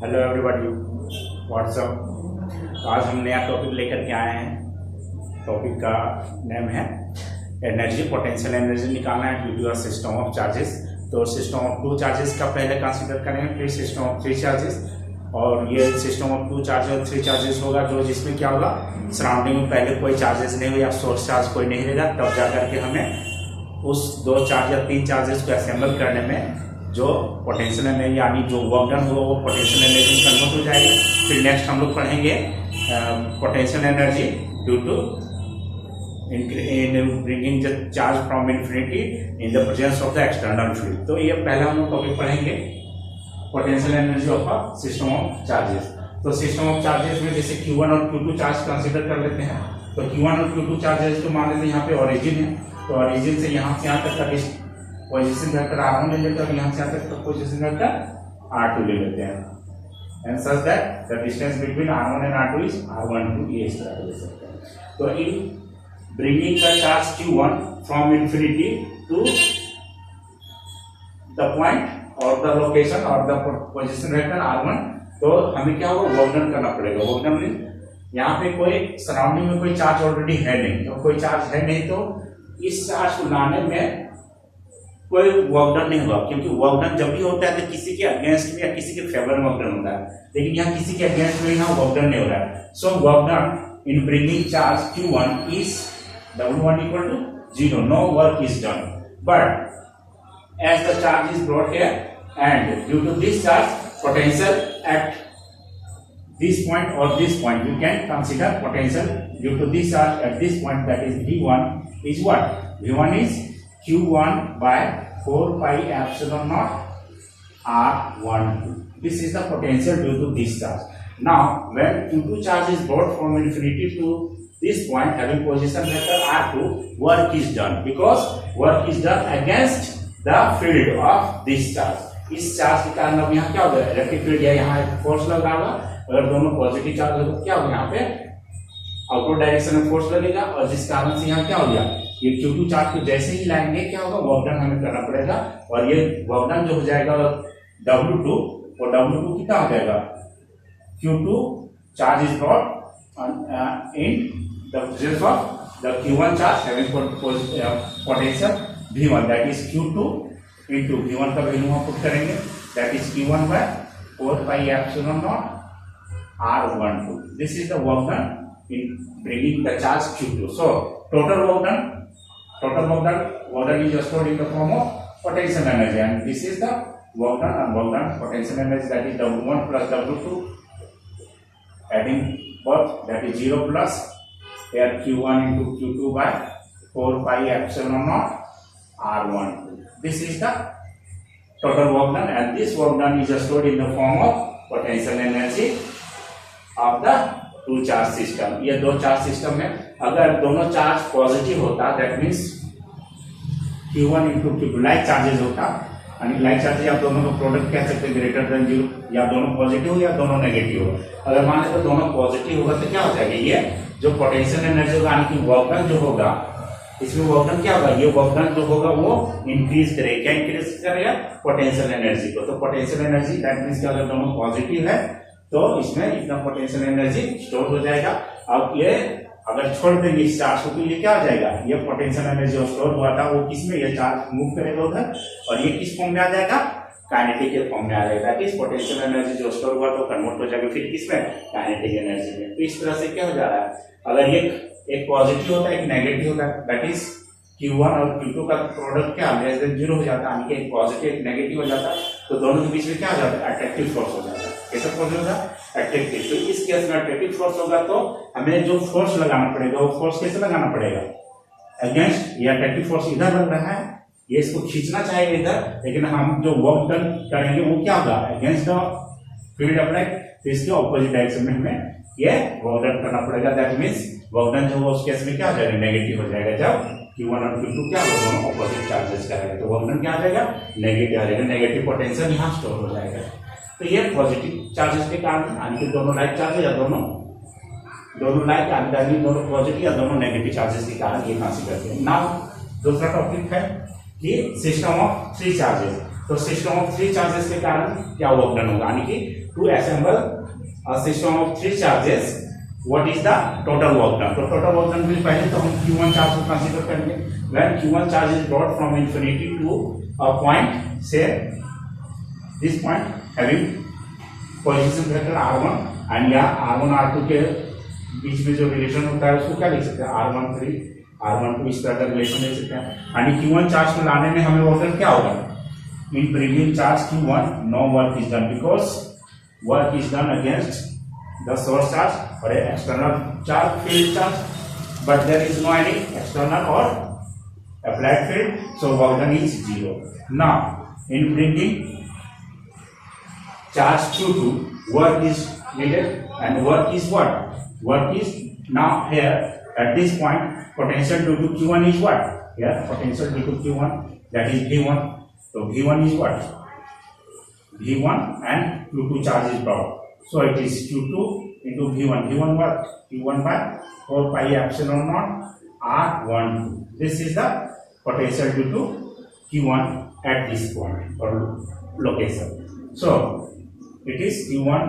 Hello everybody, WhatsApp. आज हम नया टॉपिक लेकर के आए हैं। टॉपिक का नेम है एनर्जी, पोटेंशियल एनर्जी निकालना है due to a system of charges. तो सिस्टम ऑफ टू चार्जेस का पहले कंसीडर करेंगे, फिर सिस्टम ऑफ थ्री चार्जेस। और ये सिस्टम ऑफ टू चार्जेस और थ्री चार्जेस होगा जो जिसमें क्या होगा, सराउंडिंग में पहले कोई चार्जेस नहीं हुआ या सोर्स चार्ज कोई नहीं रहेगा, तब जा करके हमें उस दो चार्ज या तीन चार्जेस को असेंबल करने में जो पोटेंशियल एनर्जी यानी जो वर्क डन होगा वो पोटेंशियल एनर्जी में कन्वर्ट हो जाएगा। फिर नेक्स्ट हम लोग पढ़ेंगे potential energy due to in bringing the charge from infinity in the presence of the external field। तो ये पहला हम लोग टॉपिक पढ़ेंगे potential energy of a system of charges. तो सिस्टम ऑफ चार्जेस में जैसे Q1 और Q2 चार्ज कंसीडर कर लेते हैं। तो Q1 और Q2 चार्जेस को मान लेते हैं यहाँ पे ओरिजिन है, तो ओरिजिन से यहाँ से यहाँ तक का पोजीशन वेक्टर R1 ले लेते हैं और यहाँ से यहाँ तक का पोजीशन वेक्टर R2 ले लेते हैं। And such that the distance between R1 and R2 is R12। ये इस तरह ले सकते हैं। तो इन bringing the charge Q1 from infinity to the point or the location or the position vector R1, तो हमें क्या होगा, वर्क डन करना पड़ेगा। वर्क डन मीन यहाँ पे कोई सराउंडिंग में कोई चार्ज ऑलरेडी है नहीं, तो कोई चार्ज है नहीं तो इस चार्ज को लाने में कोई वर्क डन नहीं होगा, क्योंकि वर्क डन जब भी होता है तो किसी के अगेंस्ट में या किसी के फेवर में वर्क डन होता है, लेकिन यहाँ किसी के अगेंस्ट में यहाँ वर्क डन नहीं हो रहा है। So work done in bringing charge Q1 is W1 equal to 0. No work is done. But as the charge is brought here and due to this charge potential at this point or this point, you can consider potential due to this charge at this point, that is V1 is what? V1 is Q1 by 4 pi epsilon naught R12. This is the potential due to this charge. Now when Q2 charge is brought from infinity to this point having position vector R2, work is done because work is done against the field of this charge। इस charge के कारण अब यहाँ क्या होगा, electric field या यहाँ force लग रहा होगा। अगर दोनों पॉजिटिव चार्ज हो तो क्या होगा, यहाँ पे आउटवर्ड डायरेक्शन में फोर्स लगेगा और जिस कारण से यहाँ क्या हो गया, ये Q2 चार्ज को जैसे ही लाएंगे क्या होगा, वर्क डन हमें करना पड़ेगा। और ये वर्क डन जो हो जाएगा W2, और W2 कितना हो जाएगा, Q2 charge is brought in the presence of the Q1 charge having potential V1, that is Q2 into V1 का वैल्यू हम पुट करेंगे, that is Q1 by 4 pi epsilon naught R12। This is the work done in bringing the charge Q2। So total work done is stored in the form of potential energy, and this is the work done potential energy, that is W1 plus W2 adding both, that is 0 plus here Q1 into Q2 by 4 pi epsilon naught R12। This is the total work done, and this work done is stored in the form of potential energy of the two charge system। ये दो charge system में अगर दोनों charge positive होता, that means Q1 into Q2 like charges होता, यानी like charges आप दोनों का प्रोडक्ट कह सकते हैं ग्रेटर देन 0, या दोनों पॉजिटिव हो या दोनों नेगेटिव हो। अगर मान लें तो दोनों पॉजिटिव होगा तो क्या हो जाएगा, ये जो पोटेंशियल एनर्जी होगा यानी कि वर्क डन जो होगा, इसमें वर्क डन क्या होगा, ये वर्क डन जो होगा वो इंक्रीज करेगा। क्या इंक्रीज करेगा, पोटेंशियल एनर्जी को। तो पोटेंशियल एनर्जी दैट मीन्स अगर दोनों पॉजिटिव है तो इसमें इतना पोटेंशियल एनर्जी स्टोर हो जाएगा। अब ये अगर छोड़ देंगे इस चार्ज को तो ये क्या हो जाएगा, ये पोटेंशियल एनर्जी जो स्टोर हुआ था वो किसमें, ये चार्ज मूव करेगा उधर और ये किस फॉर्म में आ जाएगा, काइनेटिक के फॉर्म में आ जाएगा। दैट इज पोटेंशियल एनर्जी जो स्टोर हुआ तो कन्वर्ट हो जाएगा फिर किसमें, काइनेटिक एनर्जी में। तो इस तरह से क्या हो जा रहा है, अगर ये एक पॉजिटिव होता है एक नेगेटिव होता है, दैट इज Q1 और Q2 का प्रोडक्ट क्या लेस देन 0 हो जाता है, यानी कि एक पॉजिटिव एक नेगेटिव हो जाता है, तो दोनों के बीच में क्या हो जाता है, अट्रैक्टिव फोर्स हो जाता है। कैसा फोर्स होगा, अट्रैक्टिव। तो इस केस में अट्रैक्टिव फोर्स होगा तो हमें जो फोर्स लगाना पड़ेगा वो फोर्स कैसे लगाना पड़ेगा, अगेंस्ट। ये अट्रैक्टिव फोर्स इधर लग रहा है, ये इसको खींचना चाहिए इधर, लेकिन हम जो वर्क डन करेंगे वो क्या होगा, अगेंस्ट द फील्ड अप्लाई, तो इसके ऑपोजिट डायरेक्शन में हमें ये वर्क डन करना पड़ेगा। दैट मीन्स वर्क डन जो होगा उस केस में क्या हो जाएगा, नेगेटिव हो जाएगा। जब Q1 और Q2 क्या होगा, दोनों ऑपोजिट चार्जेस का है, तो वर्क डन क्या आ जाएगा, नेगेटिव आ जाएगा। नेगेटिव पोटेंशियल यहाँ स्टोर हो जाएगा। तो ये पॉजिटिव चार्जेस के कारण, यानी कि दोनों लाइक चार्जेस या दोनों लाइक यानी दोनों पॉजिटिव या दोनों नेगेटिव चार्जेस के कारण ये कंसीडर करते हैं। नाउ दूसरा टॉपिक है कि सिस्टम ऑफ थ्री चार्जेस। तो सिस्टम ऑफ थ्री चार्जेस के कारण क्या वर्क डन होगा, यानी कि to assemble a system of three charges what is the total work done. तो टोटल वर्क डन में पहले तो हम Q1 चार्ज को कंसीडर करेंगे। When Q1 charge is brought from infinity to a point, say this point having position vector r1 and या r1 r2 के बीच में जो रिलेशन होता है उसको क्या लिख सकते हैं, r13 r12 इस तरह का रिलेशन लिख सकते हैं। यानी Q1 चार्ज को लाने में हमें वर्क डन क्या होगा, in bringing charge Q1 no work is done because work is done against the source charge or an external charge, field charge, but there is no any external or applied field, so work done is 0. Now in bringing charge Q2 work is needed, and work is what, work is now here at this point potential due to Q1 is what, here potential due to Q1 that is V1. So V1 is what, V1 and Q2 charge is brought, so it is Q2 into V1. V1 what, Q1 by 4 pi epsilon naught R12. This is the potential due to Q1 at this point or location. So it is Q1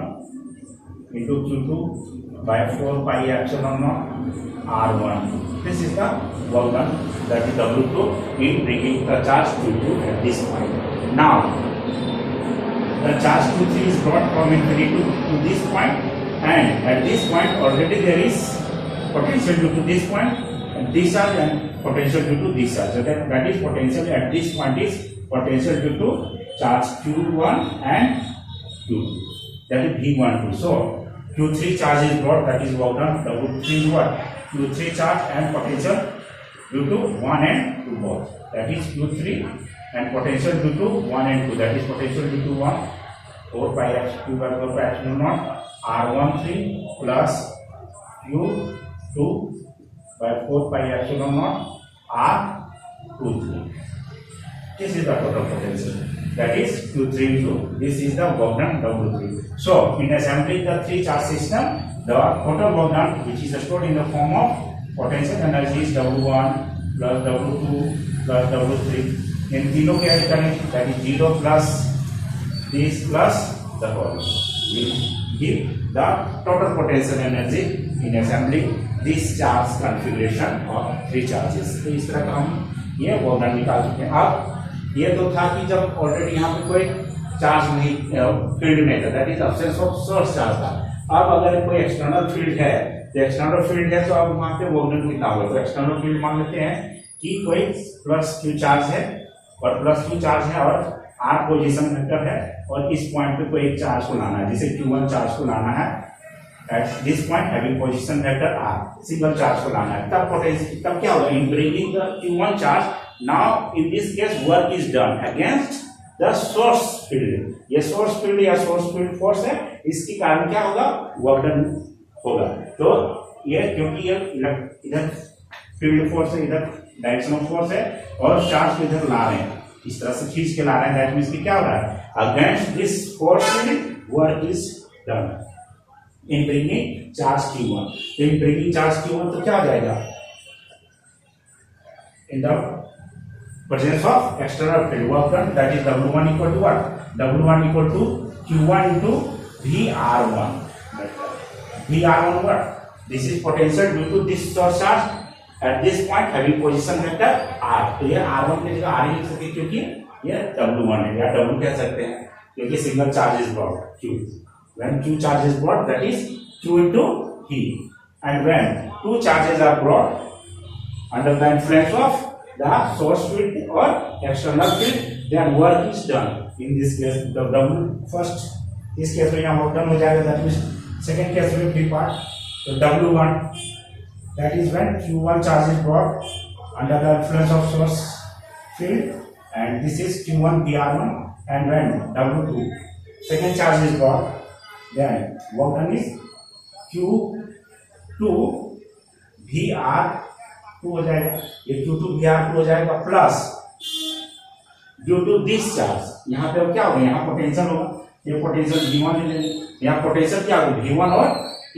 into Q2 by 4 pi epsilon naught R12. This is the work done, that is W2 in bringing the charge Q2 at this point. Now the charge Q3 is brought from infinity to this point, and at this point already there is potential due to this point and this charge and potential due to this charge. So that is potential at this point is potential due to charge Q1 and Q2, that is V12. So Q3 charge is brought, that is work done, W3 is what, Q3 charge and potential due to 1 and 2 both, that is Q3 and potential due to 1 and 2, that is potential due to 1 4 pi q by 4 pi epsilon naught R13 plus Q2 by 4 pi epsilon naught R23. This is the total potential, that is Q3 into this is the work done W3. So in assembling the three charge system, the total work done which is stored in the form of potential energy is W1 plus W2 plus W3. In तीनों के add करें, that is 0 plus this plus the whole will give the total potential energy in assembling this charge configuration of three charges. तो इस तरह का हम ये work done निकाल चुके हैं। अब ये तो था कि जब ऑलरेडी यहाँ पे कोई चार्ज नहीं, फील्ड नहीं था, that is absence of source charge था। अब अगर कोई एक्सटर्नल फील्ड है, तो एक्सटर्नल फील्ड है तो अब वहां पे वर्क डन कितना होगा, तो एक्सटर्नल फील्ड मान लेते हैं कि कोई प्लस क्यू चार्ज है और प्लस क्यू चार्ज है और आर पोजीशन वेक्टर है और इस पॉइंट पे कोई एक चार्ज को लाना है, जिसे Q1 चार्ज को लाना है at this point having position vector R, single charge को लाना है। तब पोटेंशियल, तब क्या होगा, in bringing the Q1 charge, now in this case work is done against the source field. ये सोर्स फील्ड या सोर्स फील्ड फोर्स है, इसके कारण क्या होगा, वर्क डन होगा। तो ये क्योंकि ये इधर फील्ड फोर्स है, इधर डायरेक्शन ऑफ फोर्स है और चार्ज को इधर ला रहे हैं, इस तरह से खींच के ला रहे हैं, दैट मींस कि क्या हो रहा है, against this force field work is done in bringing charge Q1। तो इन ब्रिंगिंग चार्ज Q1 तो क्या हो जाएगा, in the presence of external field work done, that is W1 equal to what, W1 equal to Q1 into VR1. VR1 what, this is potential due to this source charge at this point having position vector R। तो ये R1 की जगह R ही लिख सकते क्योंकि ये W1 है या W कह सकते हैं क्योंकि single charge is brought Q। When Q charge is brought, that is Q into V, and when two charges are brought under the influence of the source field or external field, then work is done. In this case, the W first, इस case में यहाँ work done हो जाएगा, that means second case में B part, so W1, that is when Q1 charge is brought under the influence of source field, and this is Q1 VR1, and when W2 second charge is brought, then work done is Q2 VR2 हो जाएगा, ये Q2 VR2 हो जाएगा plus due to this charge, यहाँ पे क्या होगा, यहाँ पोटेंशियल होगा, ये पोटेंशियल V1 ले लेंगे, यहाँ पोटेंशियल क्या होगा V1 और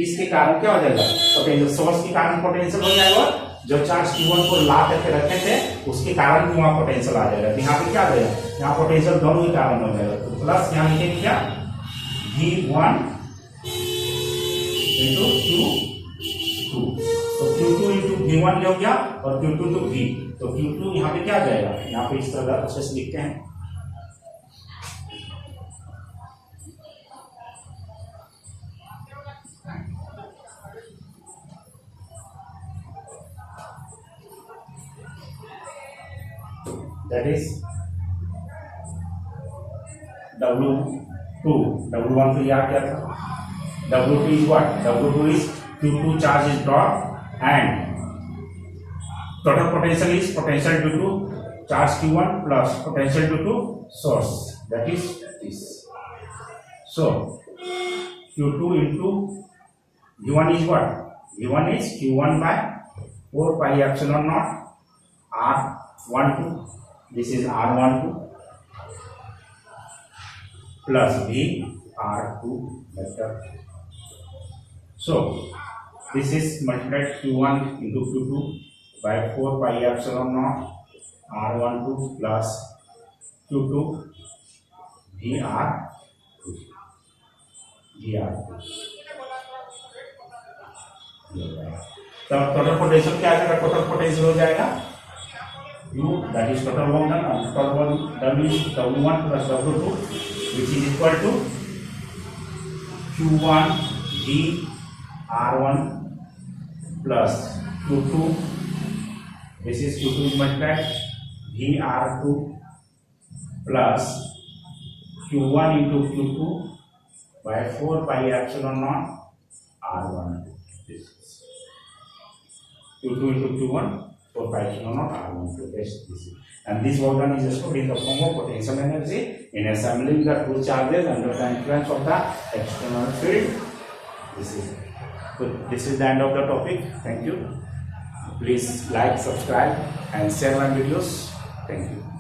इसके कारण क्या हो जाएगा, पोटेंशियल सोर्स के कारण पोटेंशियल हो जाएगा और जो चार्ज Q1 को ला करके रखे थे उसके कारण भी वहां पोटेंशियल आ जाएगा। तो यहाँ पे क्या जाएगा, यहाँ पोटेंशियल दोनों ही कारण हो जाएगा। तो प्लस यहाँ लिखेंगे क्या, V1 इंटू Q2, तो Q2 इंटू V1 हो गया और Q2 इंटू V, तो Q2 यहाँ पे क्या जाएगा, यहाँ पे इस तरह अच्छे से लिखते हैं, that is W2, W1 तो यहाँ क्या था, W2 is what, W2 is Q2 charge is dropped and total potential is potential due to charge Q1 plus potential due to source, that is this. So Q2 into V1 is what, V1 is Q1 by 4 pi epsilon naught R12, this is R12 plus V R2 vector. So this is multiplied Q1 into Q2 by 4 pi epsilon naught R12 plus Q2 VR2. तो total potential क्या आएगा, total potential हो जाएगा U, that is total work done, and total work done is W1 plus W2, which is equal to Q1 V R1 plus Q2, this is Q2 is multiplied V R2 plus Q1 into Q2 by 4 pi epsilon naught R1. This is Q2 into Q1 4 pi epsilon naught R1 this is. And this work done is stored in the form of potential energy in assembling the two charges under the influence of the external field. This is. So this is the end of the topic. Thank you. Please like, subscribe and share my videos. Thank you.